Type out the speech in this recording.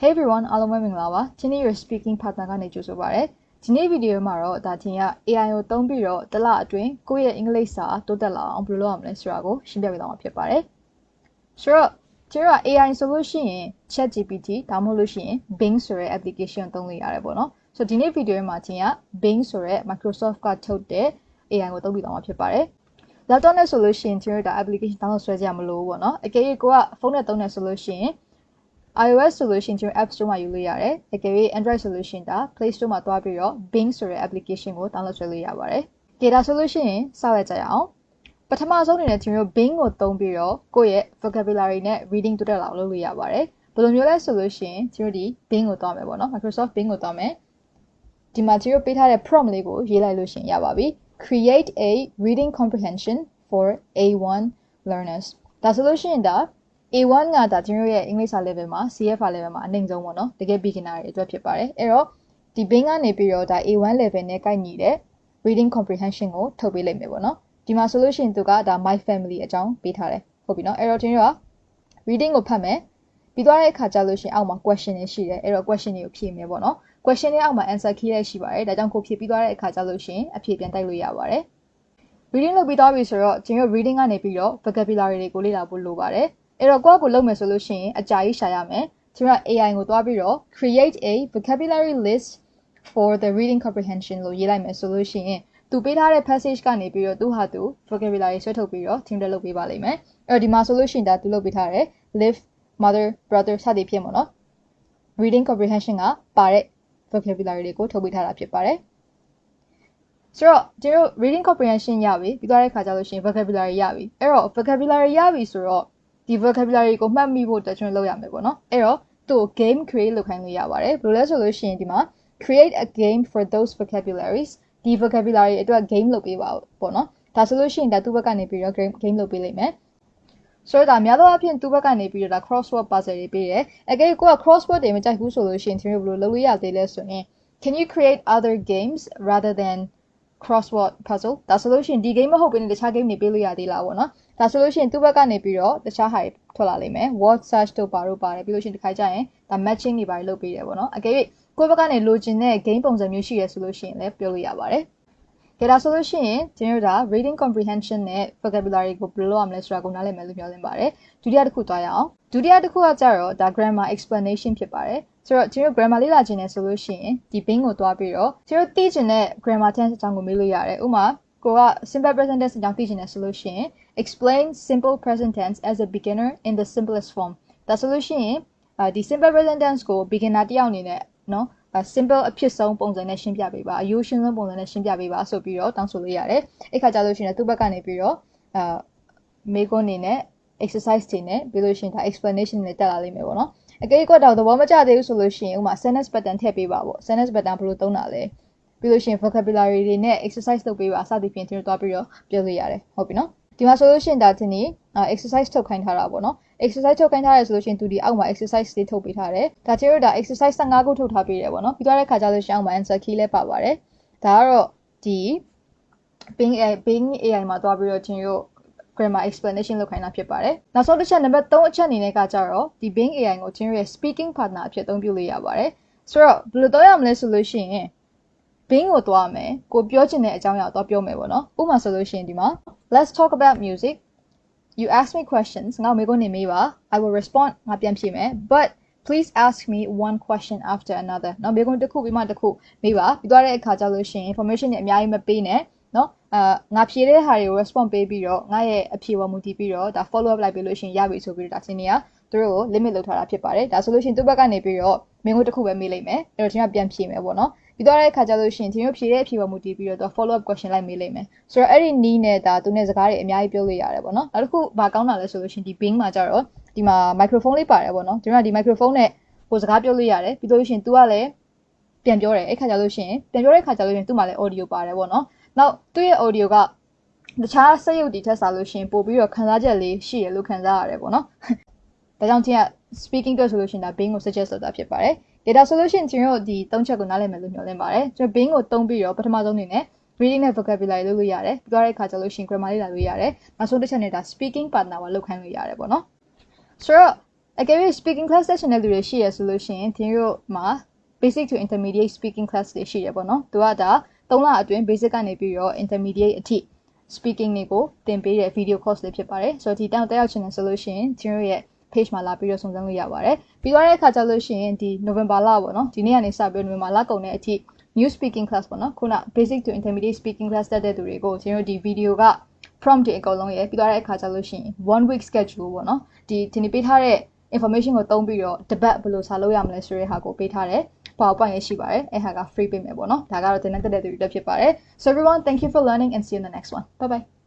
Hey everyone, အားလုံးပဲမင်္ဂလာပါ။ ဒီနေ့ your speaking partner ကနေကြိုဆိုပါရစေ။ဒီနေ့ဗီဒီယိုမှာတော့ဒါချင်းက AI ကိုသုံးပြီးတော့တစ်လအတွင်းကိုယ့်ရဲ့အင်္ဂလိပ်စာတိုးတက်လာအောင်ဘယ်လိုလုပ်ရမလဲဆိုတာကိုရှင်းပြပေးသွားမှာဖြစ်ပါတယ်။ဆိုတော့ကျွန်တော်က AI ဆိုလို့ရှိရင် ChatGPT ဒါမှမဟုတ်လို့ရှိရင် Bing ဆိုတဲ့ application ကိုသုံးလို့ရတယ်ပေါ့နော်။ဆိုတော့ဒီနေ့ဗီဒီယိုမှာချင်းက Bing ဆိုတဲ့ Microsoft ကထုတ်တဲ့ AI ကိုသုံးပြီးသွားမှာဖြစ်ပါတယ်။ laptop နဲ့ဆိုလို့ရှိရင်ကျွန်တော်တို့ဒါ application download ဆွဲကြရမလို့ပေါ့နော်။အကယ်၍ကိုကဖုန်းနဲ့သုံးနေဆိုလို့ရှိရင် iOS ဆိုလို့ရှိရင်ကျွန်တော် App Store မှာယူလို့ရတယ်။အကယ်၍ Android ဆိုလို့ရှိရင်ဒါ Play Store မှာသွားပြီးတော့ Bing ဆိုတဲ့ application ကို download ဆွဲလို့ရပါတယ်။ဒါဆိုလို့ရှိရင်စလိုက်ကြရအောင်။ပထမဆုံးအနေနဲ့ကျွန်တော် Bing ကိုသုံးပြီးတော့ကိုယ့်ရဲ့ vocabulary နဲ့ reading တိုးတက်လာအောင်လုပ်လို့ရပါတယ်။ဘယ်လိုမျိုးလဲဆိုလို့ရှိရင်ကျွန်တော်ဒီ Bing ကိုသွားမယ်ပေါ့နော် Microsoft Bing ကိုသွားမယ်။ဒီမှာကျွန်တော်ပေးထားတဲ့ prompt လေးကိုရေးလိုက်လို့ရှိရင်ရပါပြီ။ Create a reading comprehension for A1 learners ဒါဆိုလို့ရှိရင်ဒါA1 ကဒါကျွန်တော်ရဲ့အင်္ဂလိပ်စာ level မှာ CFR level မှာအနှိမ့်ဆုံးပေါ့နော်တကယ် beginner တွေအတွက်ဖြစ်ပါတယ်အဲ့တော့ဒီ Bing ကနေပြီးတော့ဒါ A1 level နဲ့ကိုက်ညီတဲ့ reading comprehension ကိုထုတ်ပေးလိုက်မယ်ပေါ့နော်ဒီမှာဆိုလို့ရှိရင်သူကဒါ my family အကြောင်းပေးထားတယ်ဟုတ်ပြီနော်အဲ့တော့ကျွန်တော်က reading ကိုဖတ်မယ်ပြီးသွားတဲ့အခါကျလို့ရှိရင်အောက်မှာ question တွေရှိတယ်အဲ့တော့ question တွေကိုဖြေမယ်ပေါ့နော် question တွေအောက်မှာ answer key တွေရှိပါတယ်ဒါကြောင့်ကိုဖြေပြီးသွားတဲ့အခါကျလို့ရှိရင်အဖြေပြန်တိုက်လို့ရပါတယ် reading လုပ်ပြီးသွားပြီဆိုတော့ကျွန်တော် reading ကနေပြီးတော့ vocabulary တွေကိုလေ့လာဖို့လိုပါတယ်အဲ့တော့ကိုယ့်ကိုလုပ်မယ်ဆိုလို့ရှိရင်အကြာကြီးရှာရမယ်ကျွန်တော် AI ကိုသွားပြီးတော့ create a vocabulary list for the reading comprehension လို့ရေးလိုက်မယ်ဆိုလို့ရှိရင်သူပေးထားတဲ့ passage ကနေပြီးတော့သူဟာသူ vocabulary ဆွဲထုတ်ပြီးတော့ team တက်လုပ်ပေးပါလိမ့်မယ်အဲ့တော့ဒီမှာဆိုလို့ရှိရင်ဒါသူလုပ်ပေးထားတယ် live mother brother စသည်ဖြင့်ပေါ့နော် reading comprehension ကပါတဲ့ vocabulary တွေကိုထုတ်ပေးထားတာဖြစ်ပါတယ်ဆိုတော့ကျွန်တော် reading comprehension ရပြီပြီးသွားတဲ့ခါကျလို့ရှိရင် vocabulary ရပြီအဲ့တော့ vocabulary ရပြီဆိုတော့ဒီ vocabulary ကိုမှတ်မိဖို့အတွက်ကျွန်တော်လုပ်ရမယ်ပေါ့နော်အဲ့တော့သူ့ကို game create လုပ်ခိုင်းလို့ရပါတယ်ဘယ်လိုလဲဆိုလို့ရှိရင်ဒီမှာ create a game for those vocabularies ဒီ vocabulary အတွက် game လုပ်ပေးပါပေါ့နော်ဒါဆိုလို့ရှိရင်ဒါသူ့ဘက်ကနေပြီးတော့ game လုပ်ပေးလိမ့်မယ်ဆိုတော့ဒါများသောအားဖြင့်သူ့ဘက်ကနေပြီးတော့ဒါ crossword puzzle တွေပေးတယ်အကယ်၍ကိုက crossword တွေမကြိုက်ဘူးဆိုလို့ရှိရင်ကျွန်တော်ဘယ်လိုလုပ်လို့ရသေးလဲဆိုရင် can you create other games rather than crossword puzzle ဒါဆိုလို့ရှိရင်ဒီ game မဟုတ်ဘဲနဲ့တခြား game တွေပေးလို့ရသေးလားပေါ့နော်ဒါဆိုလို့ရှိရင်သူ့ဘက်ကနေပြီးတော့တခြားဟာတွေထွက်လာလိမ့်မယ် word search တို့ပါတော့ပါတယ်ပြီးလို့ရှိရင်တစ်ခါကျရင်ဒါ matching တွေပါလုပ်ပေးတယ်ပေါ့နော်အကယ်၍ကိုယ့်ဘက်ကနေလိုချင်တဲ့ game ပုံစံမျိုးရှိရဆိုလို့ရှိရင်လည်းပြောလို့ရပါတယ်ဒါဆိုလို့ရှိရင်ကျွန်တော်တို့ဒါ reading comprehension နဲ့ vocabulary ကိုဘယ်လိုလုပ်ရမလဲဆိုတာကိုနားလည်မယ်လို့မျှော်လင့်ပါတယ်ဒုတိယတစ်ခုသွားရအောင်ဒုတိယတစ်ခုကကြတော့ဒါ grammar explanation ဖြစ်ပါတယ်ဆိုတော့ကျွန်တော် grammar လေ့လာခြင်းနဲ့ဆိုလို့ရှိရင်ဒီ Bing ကိုသွားပြီးတော့ကျွန်တော်သိချင်တဲ့ grammar tense အကြောင်းကိုမေးလို့ရတယ်ဥပမာကိုက simple present tense အကြောင်းသိချင်တယ်ဆိုလို့ရှိရင် explain simple present tense as a beginner in the simplest form ဒါဆိုလို့ရှိရင်ဒီ simple present tense ကို beginner တယောက်အနေနဲ့เนาะsimple အဖြစ်ဆုံးပုံစံနဲ့ရှင်းပြပေးပါအရိုးရှင်းဆုံးပုံစံနဲ့ရှင်းပြပေးပါဆိုပြီးတော့တောင်းဆိုလို့ရတယ်အဲ့ခါကျလို့ရှိရင်သူ့ဘက်ကနေပြီးတော့မေးခွန်းနေနဲ့ exercise တွေနဲ့ပြီးလို့ရှိရင်ဒါ explanation တွေတက်လာလိမ့်မယ်ပေါ့နော်အကယ်၍တော့သဘောမကျသေးဘူးဆိုလို့ရှိရင်ဥပမာ sentence pattern ထည့်ပေးပါပေါ့ sentence pattern ဘယ်လိုသုံးတာလဲပြီးလို့ရှိရင် vocabulary တွေနဲ့ exercise လုပ်ပေးပါစသည်ဖြင့်ကျွန်တော်တွားပြီးတော့ပြောလို့ရတယ်ဟုတ်ပြီနော်ဒီမှာဆိုလို့ရှိရင်ဒါတင်နေ exercise ထုတ်ခိုင်းထားတာပေါ့နော် exercise ထုတ်ခိုင်းထားရဆိုလို့ရှိရင်သူဒီအောက်မှာ exercise တွေထုတ်ပေးထားတယ်ဒါကျတော့ဒါ exercise 15ခုထုတ်ထားပေးတယ်ပေါ့နော်ပြီးသွားတဲ့ခါကျလို့ရှိရင်အောက်မှာ answer key လည်းပါပါတယ်ဒါကတော့ဒီ Bing AI မှာတွားပြီးတော့ကျွန်တော် grammar explanation လုပ်ခိုင်းတာဖြစ်ပါတယ်နောက်ဆုံးတစ်ချက်နံပါတ်3အချက်အနေနဲ့ကကြတော့ဒီ Bing AI ကိုကျွန်တော်ရဲ့ speaking partner အဖြစ်အသုံးပြုလို့ရပါတယ်ဆိုတော့ဘယ်လိုသုံးရမလဲဆိုလို့ရှိရင် Bing ကိုသွားမယ်ကိုပြောချင်တဲ့အကြောင်းအရာကိုပြောမယ်ပေါ့နော်ဥပမာဆိုလို့ရှိရင်ဒီမှာ let's talk about music you ask me questions ငါမေးခွန်းနေမေးပါ I will respond ငါပြန်ဖြေမယ် but please ask me one question after another နော်မေးခွန်းတစ်ခုပြီးမှတစ်ခုမေးပါပြီးသွားတဲ့အခါကျလို့ရှိရင် information တွေအများကြီးမပေးနဲ့နော်ငါဖြေတဲ့ဟာတွေကို response ပေးပြီးတော့ငါရဲ့အဖြေပေါ်မူတည်ပြီးတော့ဒါ follow up လိုက်ပြီးလို့ရှိရင်ရပြီဆိုပြီးတော့ဒါစင်းနေရသူတို့ကို limit လုပ်ထားတာဖြစ်ပါတယ်ဒါဆိုလို့ရှိရင်သူ့ဘက်ကနေပြီးတော့မင်းတို့တစ်ခုပဲမေးလိုက်မယ်အဲ့တော့ကျွန်တော်ပြန်ဖြေမယ်ပေါ့နော်ပြီးတော့တဲ့အခါကျလို့ရှိရင်ကျွန်တော်ဖြေတဲ့အဖြေပေါ်မူတည်ပြီးတော့ follow up question လိုက်မေးလိုက်မယ်ဆိုတော့အဲ့ဒီနီးနဲ့ဒါသူနဲ့စကားတွေအများကြီးပြောလို့ရတယ်ပေါ့နော်နောက်တစ်ခုဘာကောင်းတာလဲဆိုလို့ရှိရင်ဒီ Bing မှာကျတော့ဒီမှာ microphone လေးပါတယ်ပေါ့နော်ကျွန်တော်ကဒီ microphone နဲ့ကိုစကားပြောလို့ရတယ်ပြီးလို့ရှိရင် तू ကလည်းပြန်ပြောတယ်အဲ့ခါကျလို့ရှိရင်ပြန်ပြောတဲ့ခါကျလို့ရှိရင်သူ့မှာလည်း audio ပါတယ်ပေါ့နော်နောက်သူ့ရဲ့ audio ကတခြားစက်ရုပ်တွေထက်စားလို့ရှိရင်ပို့ပြီးတော့ခန်းစားချက်လေးရှိရလို့ခန်းစားရတယ်ပေါ့နော်ဒါကြောင့်ချင်းက speaking အတွက်ဆိုလို့ရှိရင်ဒါ Bing ကို suggest လုပ်တာဖြစ်ပါတယ်data solution ကျွန်တော်ဒီ၃ချက်ကိုနားလည်မယ်လို့မျှော်လင့်ပါတယ်ကျွန်တော် Bing ကိုသုံးပြီးတော့ပထမဆုံးအနေနဲ့ reading နဲ့ vocabulary လုပ်လို့ရတယ်ပြီးသွားတဲ့အခါကျလို့ရှိရင် grammar လေ့လာလို့ရတယ်နောက်ဆုံးတစ်ချက်နဲ့ဒါ speaking partner ကိုလုပ်ခိုင်းလို့ရတယ်ပေါ့နော်ဆိုတော့ အကယ်၍ speaking class session နဲ့လူတွေရှိရဆိုလို့ရှိရင်သင်တို့မှာ basic to intermediate speaking class တွေရှိရပေါ့နော်သူကဒါ3လအတွင်း basic ကနေပြီးတော့ intermediate အထိ speaking တွေကိုသင်ပေးတဲ့ video course တွေဖြစ်ပါတယ်ဆိုတော့ဒီတောင်တက်ရောက်ချင်တယ်ဆိုလို့ရှိရင်သင်တို့ရဲ့ page မှာလာပြီးတော့စုံစမ်းလို့ရပါတယ်ပြီးသွားတဲ့အခါကျလို့ရှိရင်ဒီ November လပေါ့နော်ဒီနေ့ကနေစပြီး November လကုန်တဲ့အထိ new speaking class ပေါ့နော်ခုန basic to intermediate speaking class တက်တဲ့သူတွေကိုသင်တို့ဒီ video က prompt တွေအကုန်လုံးရပြီးသွားတဲ့အခါကျလို့ရှိရင် one week schedule ပေါ့နော်ဒီနေ့ပေးထားတဲ့ information ကိုသုံးပြီးတော့ debate ဘယ်လိုစာလုပ်ရမလဲဆိုတဲ့ဟာကိုပေးထားတယ် PowerPoint ရရှိပါတယ်အဲ့ဟာက free ပေးမယ်ပေါ့နော်ဒါကတော့သင်တဲ့သူတွေတက်ဖြစ်ပါတယ် so everyone thank you for learning and see you in the next one bye bye